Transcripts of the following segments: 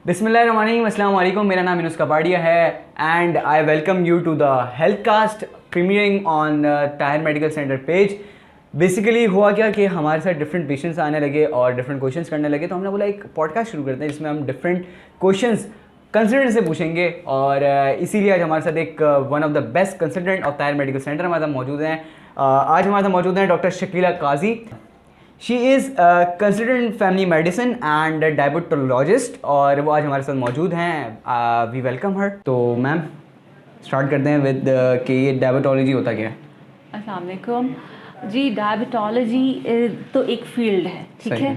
बिस्मिल्लाहिर्रहमानिर्रहीम, अस्सलाम वालेकुम। मेरा नाम यूनुस कपाड़िया है and I welcome you to the health cast premiering on Tahir medical centre page. Basically हुआ क्या कि हमारे साथ डिफरेंट पेशेंट्स आने लगे और डिफरेंट क्वेश्चंस करने लगे, तो हमने बोला एक पॉडकास्ट शुरू करते हैं जिसमें हम डिफरेंट क्वेश्चंस कंसल्टेंट से पूछेंगे। और इसीलिए आज हमारे साथ एक one of the best consultant of Tahir medical centre हमारे साथ मौजूद हैं। आज हमारे साथ मौजूद हैं doctor Shakila Kazi. She is consultant family medicine and diabetologist और वो आज हमारे साथ मौजूद हैं। We welcome her. तो मैम स्टार्ट करते हैं विद कि ये डायबिटोलॉजी होता क्या है? अस्सलाम वालेकुम जी। डायबिटोलॉजी तो एक फील्ड है, ठीक है।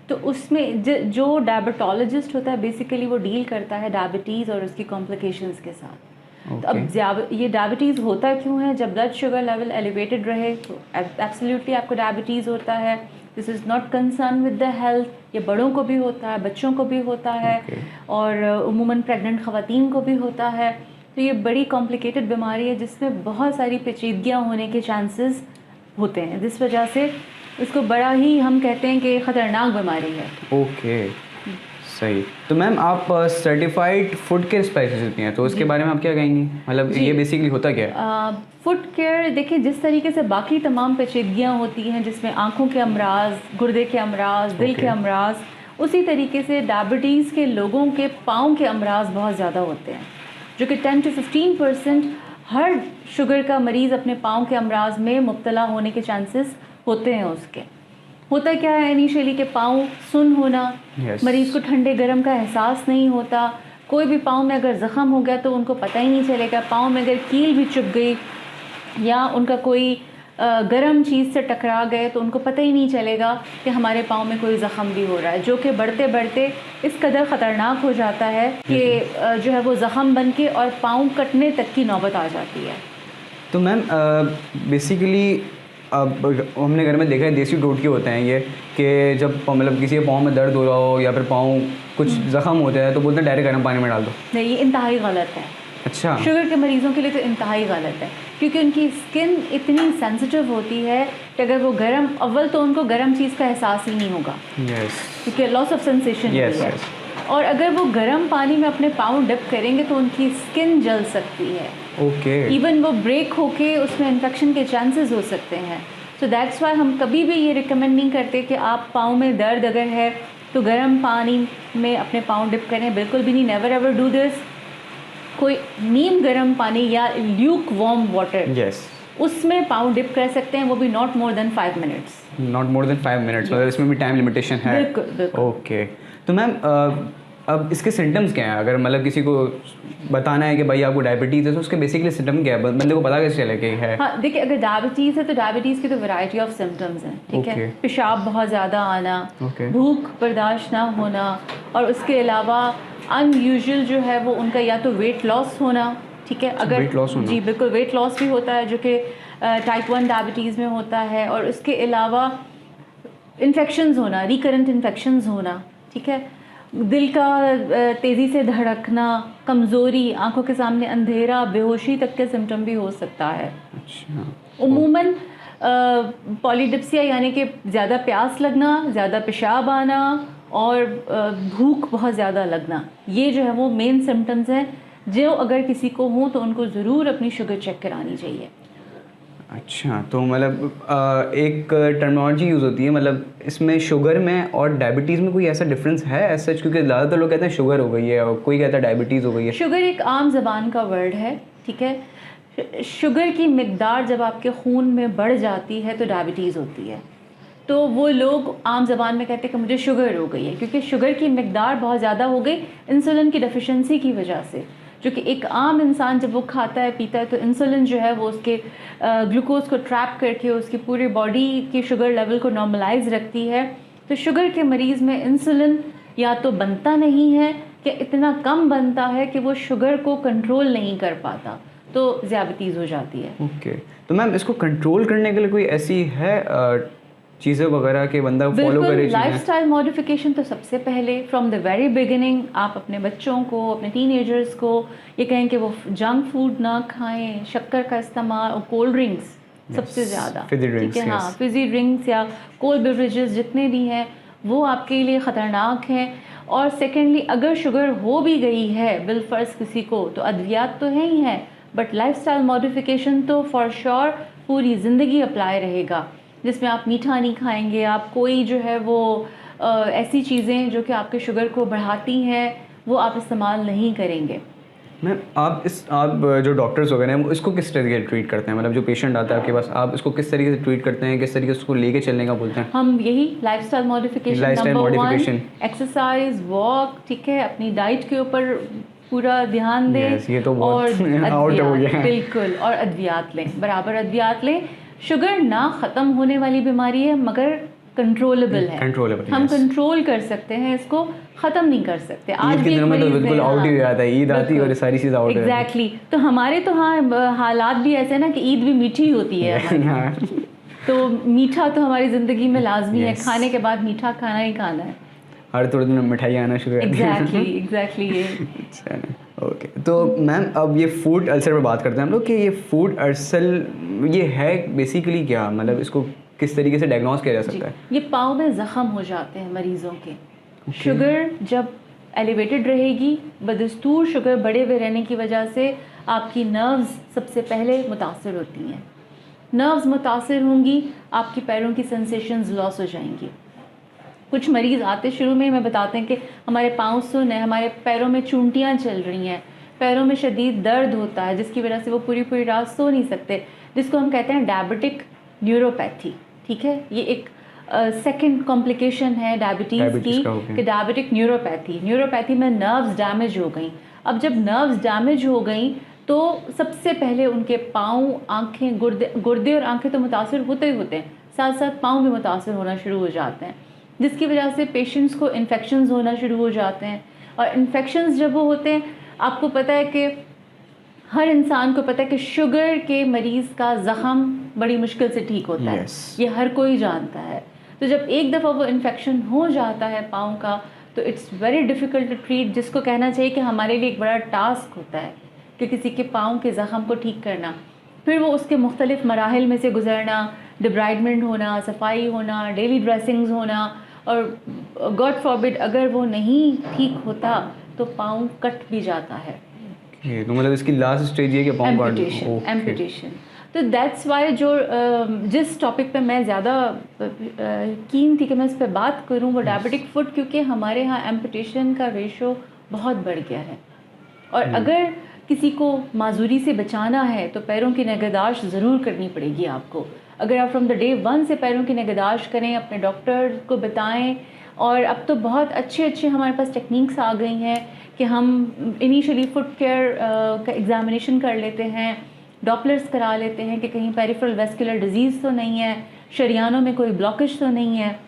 तो उसमें जो डायबिटोलॉजिस्ट होता है बेसिकली वो डील करता है डायबिटीज़ और उसकी कॉम्प्लिकेशंस के साथ। तो अब ये डायबिटीज़ होता क्यों है? जब ब्लड शुगर लेवल एलिवेटेड रहे तो एब्सोल्युटली आपको डायबिटीज़ होता है। This is not concern with the health. ये बड़ों को भी होता है, बच्चों को भी होता है और उमूमन प्रेग्नेंट ख़वातीन को भी होता है। तो ये बड़ी कॉम्प्लिकेटेड बीमारी है जिसमें बहुत सारी पेचीदगियाँ होने के चांसेस होते हैं, जिस वजह से इसको बड़ा ही हम कहते हैं कि ख़तरनाक बीमारी है। ओके सही। तो मैम आप सर्टिफाइड फूड केयर स्पेशलिस्ट होती हैं, तो उसके बारे में आप क्या कहेंगी? मतलब ये बेसिकली होता क्या है? फूड केयर देखिए, जिस तरीके से बाकी तमाम पेचीदगियाँ होती हैं जिसमें आँखों के अमराज, गुर्दे के अमराज, दिल के अमराज, उसी तरीके से डायबिटीज़ के लोगों के पाँव के अमराज बहुत ज़्यादा होते हैं, जो कि 10 से 15% हर शुगर का मरीज़ अपने पाँव के अमराज में मुब्तला होने के चांसेस होते हैं। उसके होता क्या है इनिशियली के पाँव सुन होना, मरीज़ को ठंडे गर्म का एहसास नहीं होता। कोई भी पाँव में अगर ज़ख़म हो गया तो उनको पता ही नहीं चलेगा। पाँव में अगर कील भी चुभ गई या उनका कोई गर्म चीज़ से टकरा गए तो उनको पता ही नहीं चलेगा कि हमारे पाँव में कोई ज़ख़म भी हो रहा है, जो कि बढ़ते बढ़ते इस कदर ख़तरनाक हो जाता है कि जो है वो ज़ख़म बन के और पाँव कटने तक की नौबत आ जाती है। तो मैम बेसिकली अब हमने घर में देखा है देसी टोटके होते हैं ये कि जब मतलब किसी के पाँव में दर्द हो रहा हो या फिर पाँव कुछ ज़ख़म हो जाए तो बोलते हैं डायरेक्ट गर्म पानी में डाल दो। नहीं, ये इंतहाई गलत है। अच्छा। शुगर के मरीज़ों के लिए तो इंतहाई गलत है, क्योंकि उनकी स्किन इतनी सेंसिटिव होती है कि अगर वो गर्म, अव्वल तो उनको गर्म चीज़ का एहसास ही नहीं होगा, क्योंकि लॉस ऑफ सेंसेशन है। और अगर वो गर्म पानी में अपने पाँव डिप करेंगे तो उनकी स्किन जल सकती है। इवन वो ब्रेक होके उसमें इन्फेक्शन के चांसेस हो सकते हैं। सो दैट्स वाई हम कभी भी ये रिकमेंड नहीं करते कि आप पाँव में दर्द अगर है तो गर्म पानी में अपने पाँव डिप करें, बिल्कुल भी नहीं। Never ever do this. कोई नीम गर्म पानी या ल्यूक वार्म वाटर, उसमें पाँव डिप कर सकते हैं, वो भी not more than 5 minutes. Not more than 5 minutes, मतलब इसमें भी टाइम लिमिटेशन है। बिल्कुल। ओके। तो मैम अब इसके सिम्टम्स क्या हैं? अगर मतलब किसी को बताना है कि भाई आपको डायबिटीज़ है तो उसके बेसिकली सिम्टम क्या है, बंदे को पता कैसे चले कि है? हाँ देखिए, अगर डायबिटीज़ है तो डायबिटीज़ की तो वैरायटी ऑफ सिम्टम्स हैं, ठीक है। पेशाब बहुत ज़्यादा आना, भूख बर्दाश्त ना होना, और उसके अलावा अनयूजुअल जो है वो उनका या तो वेट लॉस होना, ठीक है। अगर वेट लॉस होना, जी बिल्कुल, वेट लॉस भी होता है जो कि टाइप 1 डायबिटीज़ में होता है। और उसके अलावा इन्फेक्शंस होना, रिकरेंट इन्फेक्शंस होना, ठीक है। दिल का तेज़ी से धड़कना, कमज़ोरी, आंखों के सामने अंधेरा, बेहोशी तक के सिम्टम भी हो सकता है। अच्छा। उमूमन पॉलीडिप्सिया यानी कि ज़्यादा प्यास लगना, ज़्यादा पेशाब आना और भूख बहुत ज़्यादा लगना, ये जो है वो मेन सिम्टम्स हैं जो अगर किसी को हो तो उनको ज़रूर अपनी शुगर चेक करानी चाहिए। अच्छा, तो मतलब एक टर्मिनोलॉजी यूज़ होती है, मतलब इसमें शुगर में और डायबिटीज़ में कोई ऐसा डिफरेंस है ऐसा? क्योंकि ज़्यादातर लोग कहते हैं शुगर हो गई है और कोई कहता है डायबिटीज़ हो गई है। शुगर एक आम ज़बान का वर्ड है, ठीक है। शुगर की मिकदार जब आपके खून में बढ़ जाती है तो डायबिटीज़ होती है। तो वो लोग आम ज़बान में कहते हैं कि मुझे शुगर हो गई है, क्योंकि शुगर की मिकदार बहुत ज़्यादा हो गई इंसुलिन की डेफिशिएंसी की वजह से। जो कि एक आम इंसान जब वो खाता है पीता है तो इंसुलिन जो है वो उसके ग्लूकोज को ट्रैप करके उसकी पूरी बॉडी की शुगर लेवल को नॉर्मलाइज रखती है। तो शुगर के मरीज़ में इंसुलिन या तो बनता नहीं है कि इतना कम बनता है कि वो शुगर को कंट्रोल नहीं कर पाता, तो ज़्यादतीज़ हो जाती है। ओके। तो मैम इसको कंट्रोल करने के लिए कोई ऐसी है चीज़ें वगैरह के बंदा फॉलो करे? लाइफस्टाइल मॉडिफिकेशन तो सबसे पहले फ्रॉम द वेरी बिगिनिंग आप अपने बच्चों को, अपने टीनेजर्स को ये कहें कि वो जंक फूड ना खाएं, शक्कर का इस्तेमाल और कोल्ड ड्रिंक्स सबसे ज़्यादा, ठीक है। हाँ, फिजी ड्रिंक्स या कोल्ड बेवरेजेस जितने भी हैं वो आपके लिए ख़तरनाक हैं। और सेकेंडली अगर शुगर हो भी गई है बिलफर्ज किसी को, तो अद्वियात तो है ही है, बट लाइफस्टाइल मॉडिफिकेशन तो फॉर श्योर पूरी ज़िंदगी अप्लाई रहेगा, जिसमें आप मीठा नहीं खाएंगे, आप कोई जो है वो ऐसी चीज़ें जो कि आपके शुगर को बढ़ाती हैं वो आप इस्तेमाल नहीं करेंगे। मैम आप जो डॉक्टर्स वगैरह हैं इसको किस तरीके से ट्रीट करते हैं, मतलब जो पेशेंट आता है आपके पास आप इसको किस तरीके से ट्रीट करते हैं, किस तरीके से उसको लेके चलने का बोलते हैं? हम यही lifestyle modification, number 1 exercise, walk, ठीक है, अपनी डाइट के ऊपर पूरा ध्यान दें। ये तो और आउट हो गया। बिल्कुल, और अद्वियात लें, बराबर अद्वियात लें। शुगर ना ख़त्म होने वाली बीमारी है मगर कंट्रोलेबल है, हम कंट्रोल कर सकते हैं, इसको ख़त्म नहीं कर सकते। आज के दिनों में तो बिल्कुल आउट ही हो जाता है, ईद आती है और सारी चीज़ आउट है। एग्जैक्टली, तो हमारे तो हाँ हालात भी ऐसे ना कि ईद भी मीठी होती है तो मीठा तो हमारी ज़िंदगी में लाजमी है, खाने के बाद मीठा खाना ही खाना है, हर थोड़े दिन में मिठाई आना शुरू हो जाती है। एग्जैक्टली ये। अच्छा, ओके। तो मैम अब ये फूड अल्सर पे बात करते हैं हम लोग कि ये फूड अल्सर ये है बेसिकली क्या, मतलब इसको किस तरीके से डायग्नोस किया जा सकता है? ये पाँव में ज़ख़म हो जाते हैं मरीज़ों के। शुगर जब एलिवेटेड रहेगी, बदस्तूर शुगर बढ़े हुए रहने की वजह से आपकी नर्व्स सबसे पहले मुतासर होती हैं। नर्व्स मुतासर होंगी, आपकी पैरों की सेंसेशंस लॉस हो जाएंगी। कुछ मरीज़ आते शुरू में हमें बताते हैं कि हमारे पाँव सुन्न है, हमारे पैरों में चूंटियाँ चल रही हैं, पैरों में शदीद दर्द होता है जिसकी वजह से वो पूरी रात सो नहीं सकते, जिसको हम कहते हैं डायबिटिक न्यूरोपैथी। ठीक है, ये एक सेकंड कॉम्प्लिकेशन है डायबिटीज़ की कि डायबिटिक न्यूरोपैथी में नर्व्स डैमेज हो गई। अब जब नर्व्स डैमेज हो गई तो सबसे पहले उनके पाँव, आँखें, गुर्दे और आँखें तो मुतासर होते ही होते हैं, साथ साथ पाँव भी मुतासर होना शुरू हो जाते हैं, जिसकी वजह से पेशेंट्स को इन्फेक्शंस होना शुरू हो जाते हैं। और इन्फेक्शंस जब वो होते हैं, आपको पता है कि हर इंसान को पता है कि शुगर के मरीज़ का ज़ख़म बड़ी मुश्किल से ठीक होता है, ये हर कोई जानता है। तो जब एक दफ़ा वो इन्फेक्शन हो जाता है पाँव का, तो it's very difficult to treat, जिसको कहना चाहिए कि हमारे लिए एक बड़ा टास्क होता है कि किसी के पाँव के ज़ख़म को ठीक करना, फिर वो उसके मुख्तलिफ़ मराहिल में से गुजरना, डिब्राइडमेंट होना, सफाई होना, डेली ड्रेसिंग्स होना, और गॉड फॉरबिड अगर वो नहीं ठीक होता तो पाँव कट भी जाता है। तो मतलब इसकी लास्ट स्टेज ये कि पाँव काट एम्पुटेशन। तो दैट्स वाई जो जिस टॉपिक पे मैं ज़्यादा कीन थी कि मैं इस पे बात करूं वो डायबिटिक फुट, क्योंकि हमारे यहाँ एम्पुटेशन का रेशो बहुत बढ़ गया है। और अगर किसी को माजूरी से बचाना है तो पैरों की निगहदाश्त ज़रूर करनी पड़ेगी आपको। अगर आप फ्रॉम द डे 1 से पैरों की निगहदाश्त करें, अपने डॉक्टर को बताएं, और अब तो बहुत अच्छे हमारे पास टेक्निक्स आ गई हैं कि हम इनिशियली फुट केयर का एग्ज़ामिनेशन कर लेते हैं, डॉपलर्स करा लेते हैं कि कहीं पेरिफेरल वेस्कुलर डिजीज़ तो नहीं है, शरियानों में कोई ब्लॉकेज तो नहीं है।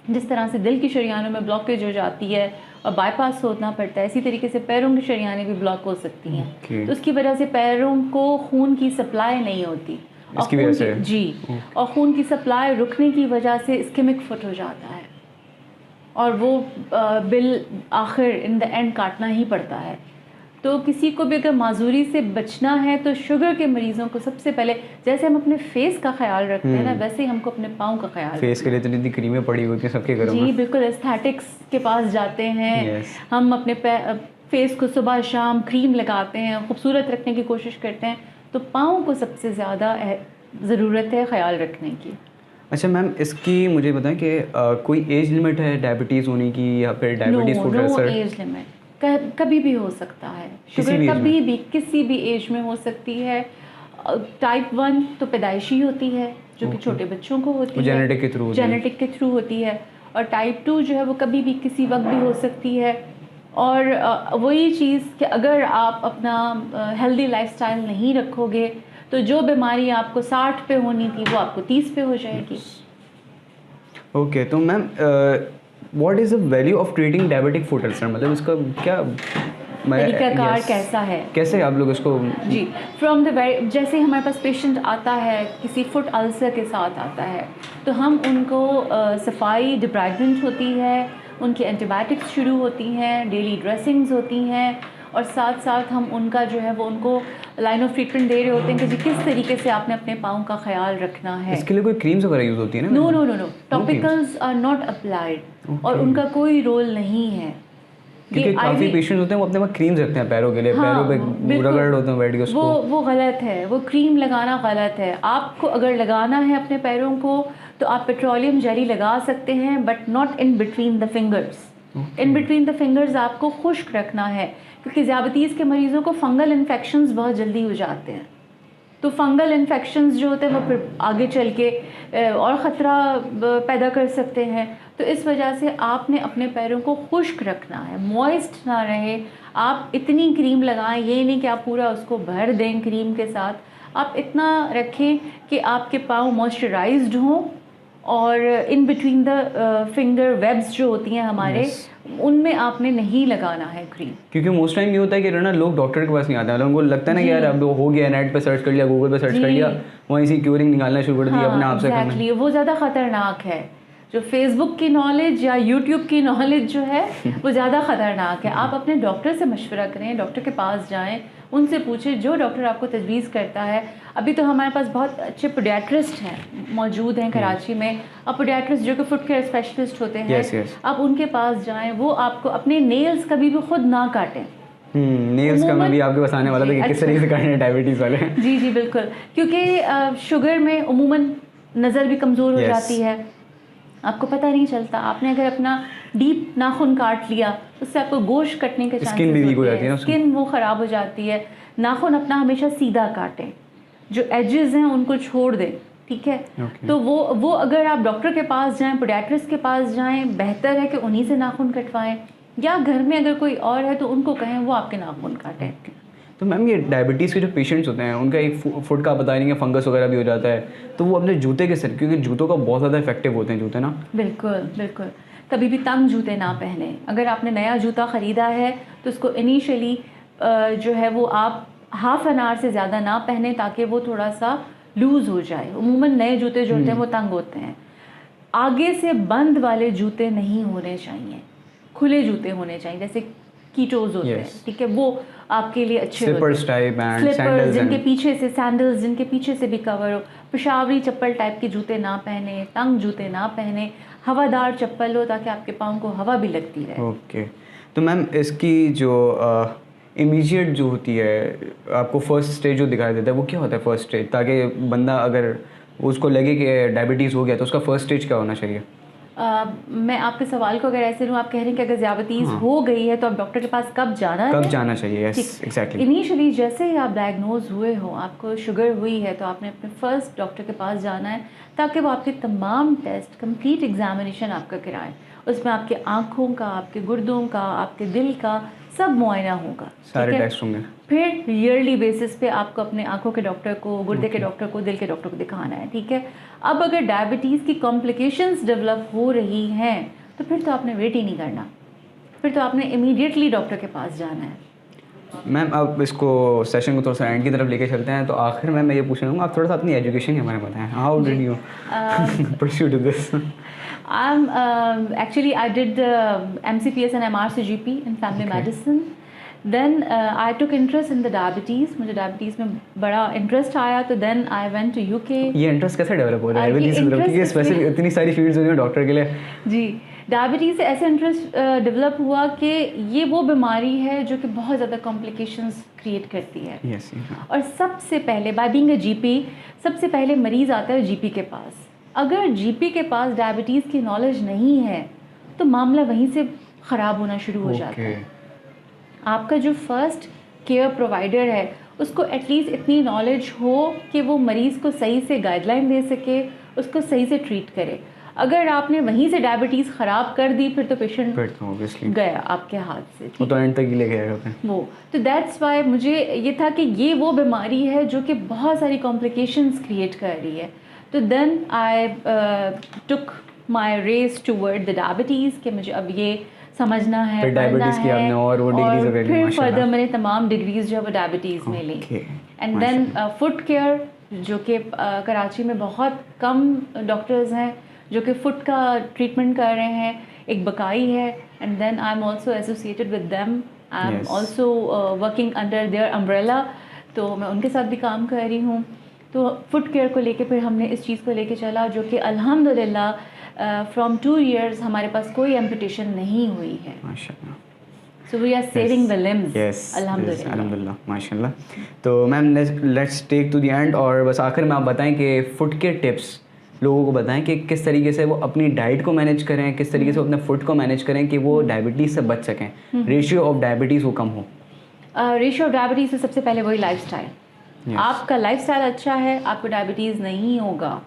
जिस तरह से दिल की शरियानों में ब्लॉकेज हो जाती है और बाईपास होना पड़ता है, इसी तरीके से पैरों की शरियानें भी ब्लॉक हो सकती हैं। तो उसकी वजह से पैरों को खून की सप्लाई नहीं होती, इसकी वजह से जी, और खून की सप्लाई रुकने की वजह से इस्केमिक फुट हो जाता है, और वो बिल आखिर इन द एंड काटना ही पड़ता है। तो किसी को भी अगर माजूरी से बचना है तो शुगर के मरीज़ों को सबसे पहले, जैसे हम अपने फेस का ख्याल रखते हैं ना, वैसे ही हमको अपने पाँव का ख्याल, फेस के लिए तो इतनी क्रीमें पड़ी हुई थी सबके घरों में। जी बिल्कुल, एस्थेटिक्स के पास जाते हैं, हम अपने फेस को सुबह शाम क्रीम लगाते हैं, खूबसूरत रखने की कोशिश करते हैं, तो पाँव को सबसे ज़्यादा ज़रूरत है ख्याल रखने की। अच्छा मैम, इसकी मुझे बताएं कि कोई एज लिमिट है डायबिटीज़ होने की, या फिर diabetes food ulcer? No age limit, कभी भी हो सकता है शुगर, कभी भी किसी भी एज में हो सकती है। टाइप 1 तो पैदाइशी होती है जो कि छोटे बच्चों को होती है, जेनेटिक के थ्रू होती है, और टाइप 2 जो है वो कभी भी किसी वक्त भी हो सकती है। और वही चीज़ कि अगर आप अपना हेल्दी लाइफस्टाइल नहीं रखोगे तो जो बीमारी आपको 60 पे होनी थी वो आपको 30 पे हो जाएगी। ओके, तो ma'am what is the value of treating diabetic foot ulcer, मतलब इसका क्या तरीकाकार कैसा है, कैसे आप लोग इसको? जी, फ्रॉम द जैसे हमारे पास पेशेंट आता है किसी फुट अल्सर के साथ आता है, तो हम उनको सफाई, डिब्राइडमेंट होती है, उनकी एंटीबायोटिक्स शुरू होती हैं, डेली ड्रेसिंग्स होती हैं, और साथ साथ हम उनका जो है वो उनको लाइन ऑफ ट्रीटमेंट दे रहे होते हैं कि जी किस तरीके से आपने अपने पाँव का ख्याल रखना है। इसके लिए कोई क्रीम्स वगैरह यूज़ होती है ना? No, topicals are not applied, और उनका कोई रोल नहीं है। क्योंकि काफ़ी पेशेंट्स होते हैं वो अपने पास क्रीम्स रखते हैं पैरों के लिए, पैरों पे रगड़ होते हैं बैठ के उसको। वो गलत है, वो क्रीम लगाना गलत है। आपको अगर लगाना है अपने पैरों को तो आप पेट्रोलियम जेली लगा सकते हैं, but not in between the fingers. In between the fingers आपको खुश्क रखना है, क्योंकि ज़्यादतीस के मरीज़ों को फंगल इन्फेक्शंस बहुत जल्दी हो जाते हैं। तो फंगल इन्फेक्शंस जो होते हैं वो फिर आगे चल के और ख़तरा पैदा कर सकते हैं। तो इस वजह से आपने अपने पैरों को खुश्क रखना है, मॉइस्ट ना रहे। आप इतनी क्रीम लगाएं, ये नहीं कि आप पूरा उसको भर दें क्रीम के साथ। आप इतना रखें कि आपके पाँव मॉइस्चराइज्ड हों, और in between the finger webs जो होती हैं हमारे, उनमें आपने नहीं लगाना है क्रीम। क्योंकि मोस्ट टाइम ये होता है कि ना लोग डॉक्टर के पास नहीं आते हैं, उनको लगता है ना कि यार अब हो गया, नेट पे सर्च कर लिया, गूगल पे सर्च कर लिया, वहीं से क्यूरिंग निकालना शुरू कर दिया अपने आप से करना। वो ज़्यादा ख़तरनाक है। जो फेसबुक की नॉलेज या यूट्यूब की नॉलेज जो है वो ज़्यादा ख़तरनाक है। आप अपने डॉक्टर से मशवरा करें, डॉक्टर के पास जाएं, उनसे पूछें, जो डॉक्टर आपको तजवीज़ करता है। अभी तो हमारे पास बहुत अच्छे पोडियाट्रिस्ट हैं मौजूद हैं कराची में। अब पोडियाट्रिस्ट जो कि फुट केयर स्पेशलिस्ट होते हैं, आप उनके पास जाएं, वो आपको अपने नेल्स कभी भी खुद ना काटें। नेल्स का मैं भी आपके पास आने वाला था कि किस तरीके से करने हैं डायबिटीज़ वाले। जी जी बिल्कुल, क्योंकि शुगर में उमूमन नज़र भी कमज़ोर हो जाती है, आपको पता नहीं चलता। आपने अगर अपना डीप नाखून काट लिया, उससे आपको गोश्त कटने के चांसेस होते हैं, स्किन वो ख़राब हो जाती है। नाखून अपना हमेशा सीधा काटें, जो एजेस हैं उनको छोड़ दें, ठीक है। तो वो अगर आप डॉक्टर के पास जाएं, पोडियाट्रिस्ट के पास जाएं, बेहतर है कि उन्हीं से नाखून कटवाएं, या घर में अगर कोई और है तो उनको कहें वो आपके नाखून काटें। तो मैम ये डायबिटीज़ के जो पेशेंट्स होते हैं उनका एक फुट का बता रही है, फंगस वगैरह भी हो जाता है, तो वो अपने जूते के सिर, क्योंकि जूतों का बहुत ज़्यादा इफेक्टिव होते हैं जूते ना। बिल्कुल बिल्कुल, कभी भी तंग जूते ना पहने। अगर आपने नया जूता ख़रीदा है तो उसको इनिशियली जो है वो आप हाफ़ एन आवर से ज़्यादा ना पहने, ताकि वो थोड़ा सा लूज़ हो जाए। उमूमन नए जूते जो होते हैं वो तंग होते हैं। आगे से बंद वाले जूते नहीं होने चाहिए, खुले जूते होने चाहिए, जैसे कीटोज होते हैं, ठीक है, वो आपके लिए अच्छे होते हैं। स्लीपर्स जिनके पीछे से, सैंडल्स जिनके पीछे से भी कवर हो। पेशावरी चप्पल टाइप के जूते ना पहने, तंग जूते ना पहने, हवादार चप्पल हो ताकि आपके पाँव को हवा भी लगती रहे। ओके, तो मैम इसकी जो इमीडिएट जो होती है, आपको फर्स्ट स्टेज जो दिखाई देता है वो क्या होता है फर्स्ट स्टेज, ताकि बंदा अगर उसको लगे कि डायबिटीज़ हो गया तो उसका फर्स्ट स्टेज क्या होना चाहिए? मैं आपके सवाल को अगर ऐसे लूँ, आप कह रहे हैं कि अगर ज़्यादतीज़ हो गई है तो आप डॉक्टर के पास कब जाना है? कब जाना चाहिए? Yes exactly. इनिशियली जैसे ही आप डायग्नोज हुए हो, आपको शुगर हुई है, तो आपने अपने फर्स्ट डॉक्टर के पास जाना है, ताकि वो आपके तमाम टेस्ट, कंप्लीट एग्जामिनेशन आपका कराएं। उसमें आपके आँखों का, आपके गुर्दों का, आपके दिल का सब मुआयना होगा, सारे टेस्ट होंगे। फिर ईयरली बेसिस पे आपको अपने आँखों के डॉक्टर को, गुर्दे के डॉक्टर को, दिल के डॉक्टर को दिखाना है, ठीक है। अब अगर डायबिटीज़ की कॉम्प्लिकेशंस डेवलप हो रही हैं तो फिर तो आपने वेट ही नहीं करना, फिर तो आपने इमीडिएटली डॉक्टर के पास जाना है। मैम अब इसको सेशन को थोड़ा सा एंड की तरफ लेके चलते हैं, तो आखिर में मैं ये पूछना चाहूँगा, आप थोड़ा सा अपनी एजुकेशन के बारे में बताएं। How did you pursue to this? Actually I did MCPS and MRCGP in family medicine. Then I took interest in the diabetes. मुझे डायबिटीज़ में बड़ा इंटरेस्ट आया, तो then I went to UK. ये इंटरेस्ट कैसे डेवलप हो रहा है डायबिटीज़ की तरफ? क्योंकि स्पेसिफिक इतनी सारी फील्ड्स होती हैं डॉक्टर के लिए। जी, डायबिटीज़ से ऐसे इंटरेस्ट डेवलप हुआ कि ये वो बीमारी है जो कि बहुत ज़्यादा कॉम्प्लिकेशंस क्रिएट करती है। yes, और सबसे पहले बाय बीइंग अ जीपी, सबसे पहले मरीज़ आता है जीपी के पास। अगर जीपी के पास डायबिटीज़ की नॉलेज नहीं है तो मामला वहीं से ख़राब होना शुरू हो जाता है। आपका जो फर्स्ट केयर प्रोवाइडर है उसको एटलीस्ट इतनी नॉलेज हो कि वो मरीज़ को सही से गाइडलाइन दे सके, उसको सही से ट्रीट करे। अगर आपने वहीं से डायबिटीज़ ख़राब कर दी फिर तो पेशेंट गया आपके हाथ से, वो तो एंड तक ही लेके आए होते हैं वो। तो दैट्स वाई मुझे ये था कि ये वो बीमारी है जो कि बहुत सारी कॉम्प्लिकेशंस क्रिएट कर रही है। तो then I took my race toward the diabetes कि मुझे अब ये समझना है, फिर डायबिटीज़ की आपने और वो डिग्रीज वगैरह ली, फिर फर्दर मैंने तमाम डिग्रीज जो है वो डायबिटीज़ में ली। एंड देन फुट केयर, जो कि कराची में बहुत कम डॉक्टर्स हैं जो कि फुट का ट्रीटमेंट कर रहे हैं, एक बकाई है। And then I am also associated with them, I am also working under their umbrella, तो मैं उनके साथ भी काम कर रही हूँ। तो फुट केयर को लेके फिर हमने इस चीज़ को लेके चला, जो कि अल्हम्दुलिल्लाह फ्रॉम 2 years हमारे पास कोई एम्पुटेशन नहीं हुई है। माशाल्लाह। So we are saving the limbs. Yes. अल्हम्दुलिल्लाह. अल्हम्दुलिल्लाह, माशाल्लाह. तो ma'am let's take to the end, और बस आखिर में आप बताएं कि फूड के टिप्स लोगों को बताएं कि किस तरीके से वो अपनी डाइट को मैनेज करें, किस तरीके से वो अपने फूड को मैनेज करें कि वो डायबिटीज़ से बच सकें, रेशियो ऑफ डायबिटीज़ वो कम हो. रेशियो ऑफ डायबिटीज़ से सबसे पहले वही लाइफस्टाइल. आपका लाइफस्टाइल अच्छा है, आपको डायबिटीज़ नहीं होगा.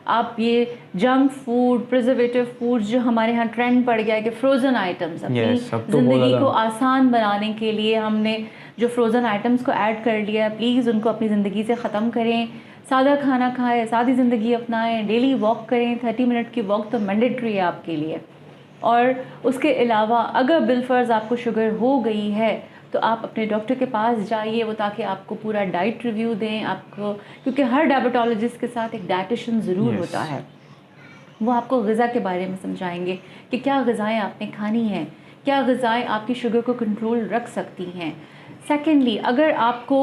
आप ये जंक फूड, प्रिजर्वेटिव फूड जो हमारे यहाँ ट्रेंड पड़ गया है कि फ्रोज़न आइटम्स, अपनी ज़िंदगी को आसान बनाने के लिए हमने जो फ्रोज़न आइटम्स को ऐड कर लिया, प्लीज़ उनको अपनी ज़िंदगी से ख़त्म करें. सादा खाना खाएं, सादी ज़िंदगी अपनाएं, डेली वॉक करें. 30 मिनट की वॉक तो मैंडेटरी है आपके लिए. और उसके अलावा अगर बिलफर्ज आपको शुगर हो गई है तो आप अपने डॉक्टर के पास जाइए, वो ताकि आपको पूरा डाइट रिव्यू दें आपको, क्योंकि हर डायबिटोलॉजिस्ट के साथ एक डाइटिशियन ज़रूर होता है. वो आपको ग़िज़ा के बारे में समझाएंगे कि क्या ग़िज़ाएँ आपने खानी हैं, क्या ग़िज़ाएँ आपकी शुगर को कंट्रोल रख सकती हैं. सेकेंडली, अगर आपको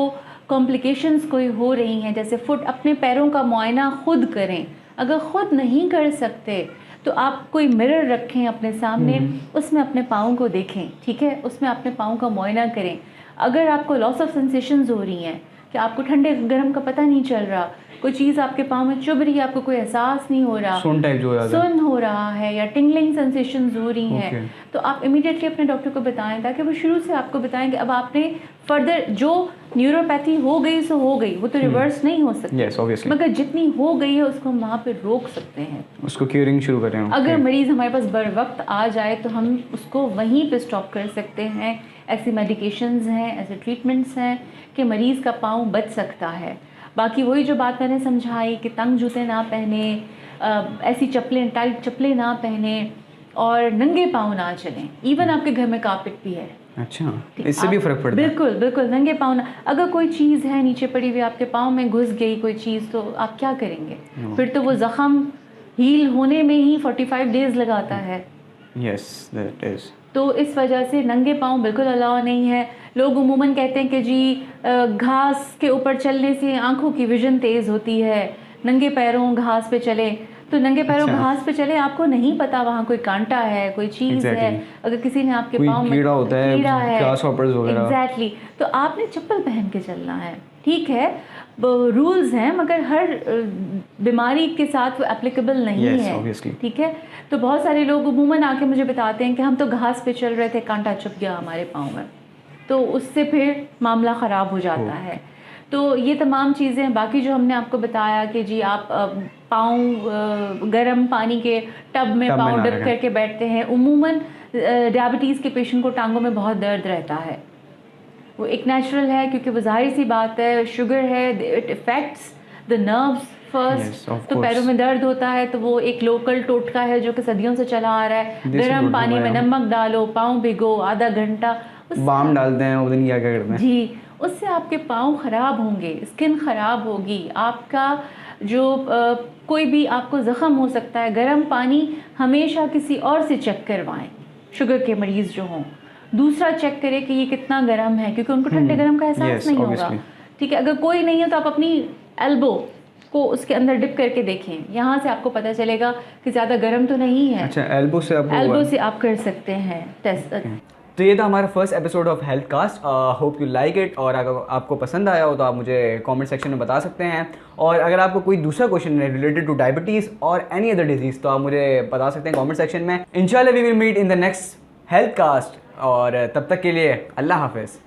कॉम्प्लिकेशंस कोई हो रही हैं, जैसे फुट, अपने पैरों का मुआयना ख़ुद करें. अगर ख़ुद नहीं कर सकते तो आप कोई मिरर रखें अपने सामने, उसमें अपने पाँव को देखें, ठीक है, उसमें अपने पाँव का मुआयना करें. अगर आपको लॉस ऑफ सेंसेशंस हो रही हैं कि आपको ठंडे गर्म का पता नहीं चल रहा, कोई चीज़ आपके पाँव में चुभ रही है, आपको कोई एहसास नहीं हो रहा, सुन हो रहा है या टिंगलिंग सेंसेशंस हो रही हैं, तो आप इमीडिएटली अपने डॉक्टर को बताएं, ताकि वो शुरू से आपको बताएं कि अब आपने फर्दर जो न्यूरोपैथी हो गई सो हो गई, वो तो रिवर्स नहीं हो सकती. yes, obviously. मगर जितनी हो गई है उसको हम वहाँ पे रोक सकते हैं, उसको क्यूरिंग शुरू करें. अगर मरीज़ हमारे पास बर वक्त आ जाए तो हम उसको वहीं पे स्टॉप कर सकते हैं. ऐसी मेडिकेशंस हैं, ऐसे ट्रीटमेंट्स हैं कि मरीज़ का पाँव बच सकता है. बाकी वही जो बात मैंने समझाई कि तंग जूते ना पहने, ऐसी चप्पलें, टाइट चप्पलें ना पहने, और नंगे पाँव ना चलें. इवन आपके घर में कारपेट भी है. अच्छा, इससे भी फ़र्क पड़ता है. बिल्कुल बिल्कुल, नंगे पाँव ना. अगर कोई चीज़ है नीचे पड़ी हुई, आपके पाँव में घुस गई कोई चीज़, तो आप क्या करेंगे? फिर तो वो ज़ख़म हील होने में ही 45 डेज़ लगाता है. Yes, that is. तो इस वजह से नंगे पाँव बिल्कुल अलाउ नहीं है. लोग उमूमन कहते हैं कि जी घास के ऊपर चलने से आँखों की विजन तेज़ होती है, नंगे पैरों घास पे चले. तो नंगे पैरों घास पे चले, आपको नहीं पता वहाँ कोई कांटा है, कोई चीज़ है, अगर किसी ने आपके पाँव में कीड़ा होता है, कीड़ा है, ग्रासहॉपर्स वगैरह. एग्जैक्टली. तो आपने चप्पल पहन के चलना है. ठीक है, रूल्स हैं, मगर हर बीमारी के साथ वो एप्लीकेबल नहीं है. obviously. ठीक है. तो बहुत सारे लोग उमूमन आके मुझे बताते हैं कि हम तो घास पे चल रहे थे, कांटा चुभ गया हमारे पाँव में, तो उससे फिर मामला ख़राब हो जाता है. तो ये तमाम चीज़ें, बाकी जो हमने आपको बताया कि जी आप पाँव गर्म पानी के टब में पाँव डिप करके बैठते हैं. उमूमन डायबिटीज़ के पेशेंट को टांगों में बहुत दर्द रहता है. वो एक नेचुरल है, क्योंकि वो जाहिर सी बात है, शुगर है, it effects the nerves first. तो पैरों में दर्द होता है, तो वो एक लोकल टोटका है जो कि सदियों से चला आ रहा है. गर्म पानी में नमक डालो, पाँव भिगो, आधा घंटा बाम डालते हैं, उधर क्या करते हैं जी, उससे आपके पाँव ख़राब होंगे, स्किन ख़राब होगी, आपका जो कोई भी आपको ज़ख़म हो सकता है. गर्म पानी हमेशा किसी और से चेक करवाएं, शुगर के मरीज़ जो हों. दूसरा चेक करें कि ये कितना गर्म है, क्योंकि उनको ठंडे गर्म का एहसास नहीं होगा. ठीक है, अगर कोई नहीं है तो आप अपनी एल्बो को उसके अंदर डिप करके देखें, यहाँ से आपको पता चलेगा कि ज़्यादा गर्म तो नहीं है. अच्छा, एल्बो से आप कर सकते हैं टेस्ट. तो ये था हमारा first episode of health cast. Hope you like it, और अगर आपको पसंद आया हो तो आप मुझे कमेंट सेक्शन में बता सकते हैं. और अगर आपको कोई दूसरा क्वेश्चन है रिलेटेड टू डायबिटीज़ और एनी अदर डिजीज़, तो आप मुझे बता सकते हैं कमेंट सेक्शन में. इंशाल्लाह we will meet in the next health cast, और तब तक के लिए अल्लाह हाफिज़.